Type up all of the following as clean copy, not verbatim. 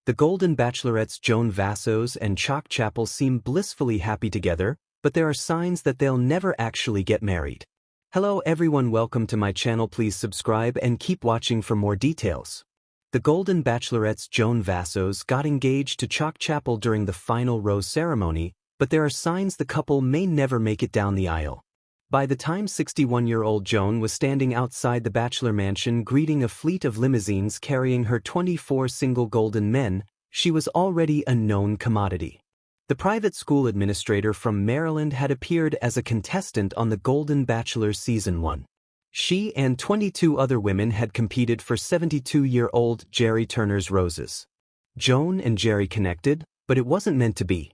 The Golden Bachelorette's Joan Vassos and Chock Chapple seem blissfully happy together, but there are signs that they'll never actually get married. Hello everyone, welcome to my channel. Please subscribe and keep watching for more details. The Golden Bachelorette's Joan Vassos got engaged to Chock Chapple during the final rose ceremony, but there are signs the couple may never make it down the aisle. By the time 61-year-old Joan was standing outside the bachelor mansion greeting a fleet of limousines carrying her 24 single golden men, she was already a known commodity. The private school administrator from Maryland had appeared as a contestant on The Golden Bachelor Season 1. She and 22 other women had competed for 72-year-old Jerry Turner's roses. Joan and Jerry connected, but it wasn't meant to be.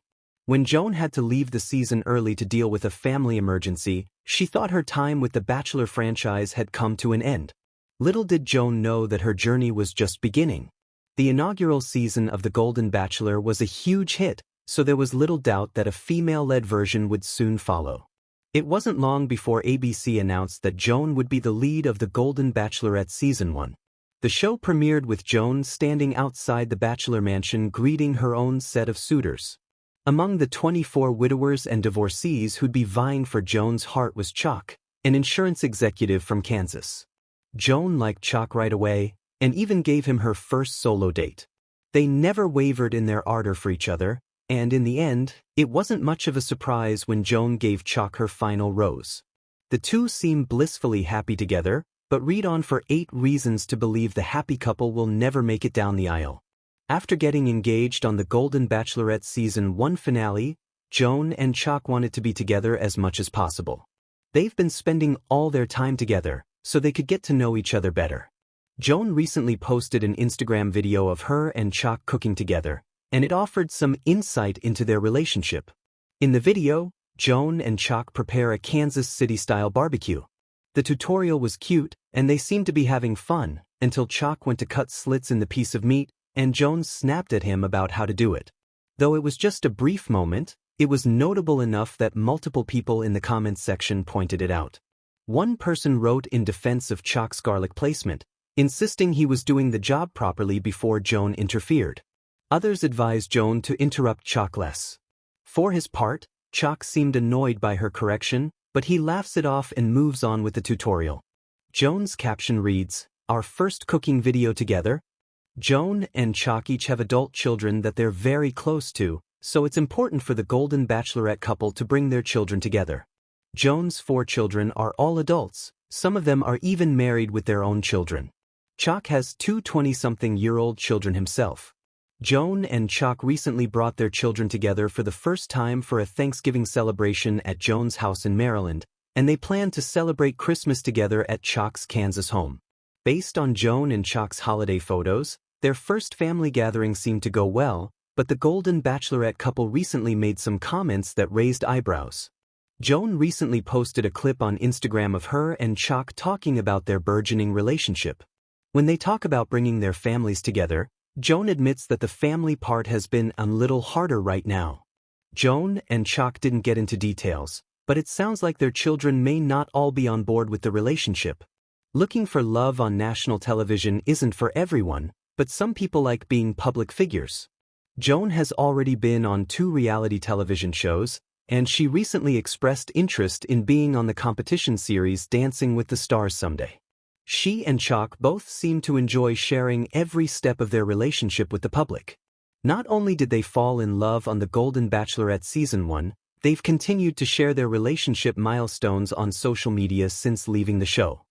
When Joan had to leave the season early to deal with a family emergency, she thought her time with the Bachelor franchise had come to an end. Little did Joan know that her journey was just beginning. The inaugural season of The Golden Bachelor was a huge hit, so there was little doubt that a female-led version would soon follow. It wasn't long before ABC announced that Joan would be the lead of The Golden Bachelorette Season 1. The show premiered with Joan standing outside the bachelor mansion greeting her own set of suitors. Among the 24 widowers and divorcees who'd be vying for Joan's heart was Chock, an insurance executive from Kansas. Joan liked Chock right away, and even gave him her first solo date. They never wavered in their ardor for each other, and in the end, it wasn't much of a surprise when Joan gave Chock her final rose. The two seem blissfully happy together, but read on for 8 reasons to believe the happy couple will never make it down the aisle. After getting engaged on The Golden Bachelorette Season 1 finale, Joan and Chock wanted to be together as much as possible. They've been spending all their time together, so they could get to know each other better. Joan recently posted an Instagram video of her and Chock cooking together, and it offered some insight into their relationship. In the video, Joan and Chock prepare a Kansas City-style barbecue. The tutorial was cute, and they seemed to be having fun, until Chock went to cut slits in the piece of meat, and Joan snapped at him about how to do it. Though it was just a brief moment, it was notable enough that multiple people in the comments section pointed it out. One person wrote in defense of Chock's garlic placement, insisting he was doing the job properly before Joan interfered. Others advised Joan to interrupt Chock less. For his part, Chock seemed annoyed by her correction, but he laughs it off and moves on with the tutorial. Joan's caption reads, "Our first cooking video together." Joan and Chock each have adult children that they're very close to, so it's important for the Golden Bachelorette couple to bring their children together. Joan's 4 children are all adults, some of them are even married with their own children. Chock has 2 20-something-year-old children himself. Joan and Chock recently brought their children together for the first time for a Thanksgiving celebration at Joan's house in Maryland, and they plan to celebrate Christmas together at Chock's Kansas home. Based on Joan and Chock's holiday photos, their first family gathering seemed to go well, but the Golden Bachelorette couple recently made some comments that raised eyebrows. Joan recently posted a clip on Instagram of her and Chock talking about their burgeoning relationship. When they talk about bringing their families together, Joan admits that the family part has been a little harder right now. Joan and Chock didn't get into details, but it sounds like their children may not all be on board with the relationship. Looking for love on national television isn't for everyone, but some people like being public figures. Joan has already been on 2 reality television shows, and she recently expressed interest in being on the competition series Dancing with the Stars someday. She and Chock both seem to enjoy sharing every step of their relationship with the public. Not only did they fall in love on The Golden Bachelorette Season 1, they've continued to share their relationship milestones on social media since leaving the show.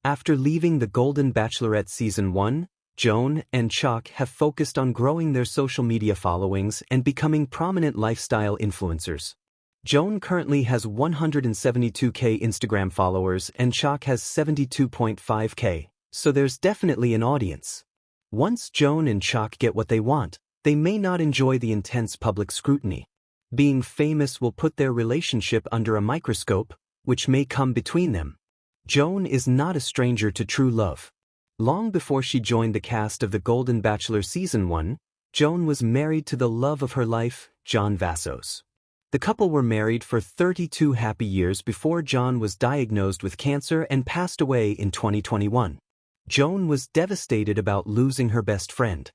After leaving The Golden Bachelorette Season 1, Joan and Chock have focused on growing their social media followings and becoming prominent lifestyle influencers. Joan currently has 172K Instagram followers and Chock has 72.5K, so there's definitely an audience. Once Joan and Chock get what they want, they may not enjoy the intense public scrutiny. Being famous will put their relationship under a microscope, which may come between them. Joan is not a stranger to true love. Long before she joined the cast of The Golden Bachelor Season 1, Joan was married to the love of her life, Joan Vassos. The couple were married for 32 happy years before Joan was diagnosed with cancer and passed away in 2021. Joan was devastated about losing her best friend.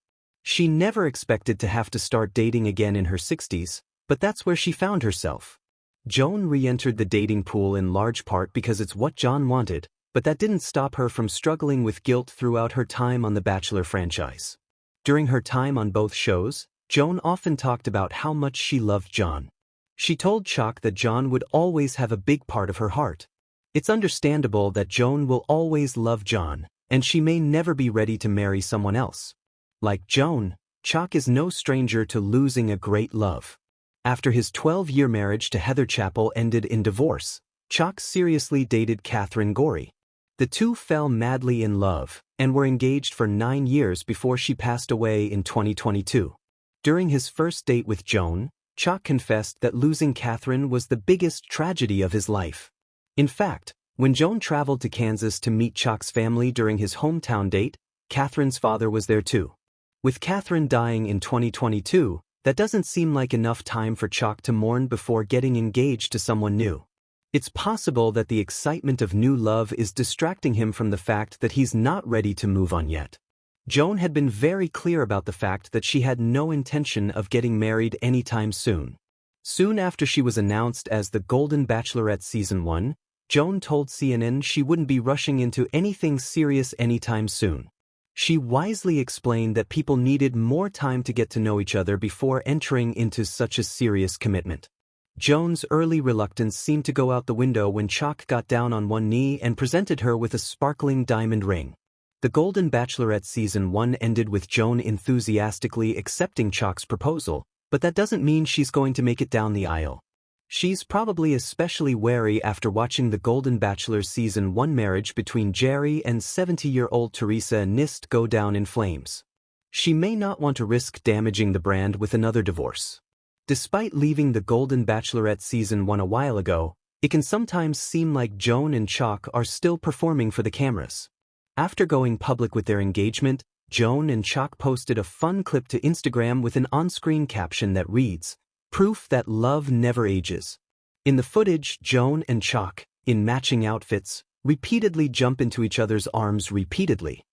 She never expected to have to start dating again in her 60s, but that's where she found herself. Joan re-entered the dating pool in large part because it's what John wanted, but that didn't stop her from struggling with guilt throughout her time on the Bachelor franchise. During her time on both shows, Joan often talked about how much she loved John. She told Chock that John would always have a big part of her heart. It's understandable that Joan will always love John, and she may never be ready to marry someone else. Like Joan, Chock is no stranger to losing a great love. After his 12-year marriage to Heather Chapple ended in divorce, Chock seriously dated Catherine Gorey. The two fell madly in love and were engaged for 9 years before she passed away in 2022. During his first date with Joan, Chock confessed that losing Catherine was the biggest tragedy of his life. In fact, when Joan traveled to Kansas to meet Chock's family during his hometown date, Catherine's father was there too. With Catherine dying in 2022, that doesn't seem like enough time for Chock to mourn before getting engaged to someone new. It's possible that the excitement of new love is distracting him from the fact that he's not ready to move on yet. Joan had been very clear about the fact that she had no intention of getting married anytime soon. Soon after she was announced as the Golden Bachelorette Season 1, Joan told CNN she wouldn't be rushing into anything serious anytime soon. She wisely explained that people needed more time to get to know each other before entering into such a serious commitment. Joan's early reluctance seemed to go out the window when Chock got down on one knee and presented her with a sparkling diamond ring. The Golden Bachelorette Season 1 ended with Joan enthusiastically accepting Chock's proposal, but that doesn't mean she's going to make it down the aisle. She's probably especially wary after watching the Golden Bachelor Season 1 marriage between Jerry and 70-year-old Teresa Nist go down in flames. She may not want to risk damaging the brand with another divorce. Despite leaving the Golden Bachelorette Season 1 a while ago, it can sometimes seem like Joan and Chock are still performing for the cameras. After going public with their engagement, Joan and Chock posted a fun clip to Instagram with an on-screen caption that reads, "Proof that love never ages." In the footage, Joan and Chock, in matching outfits, repeatedly jump into each other's arms repeatedly.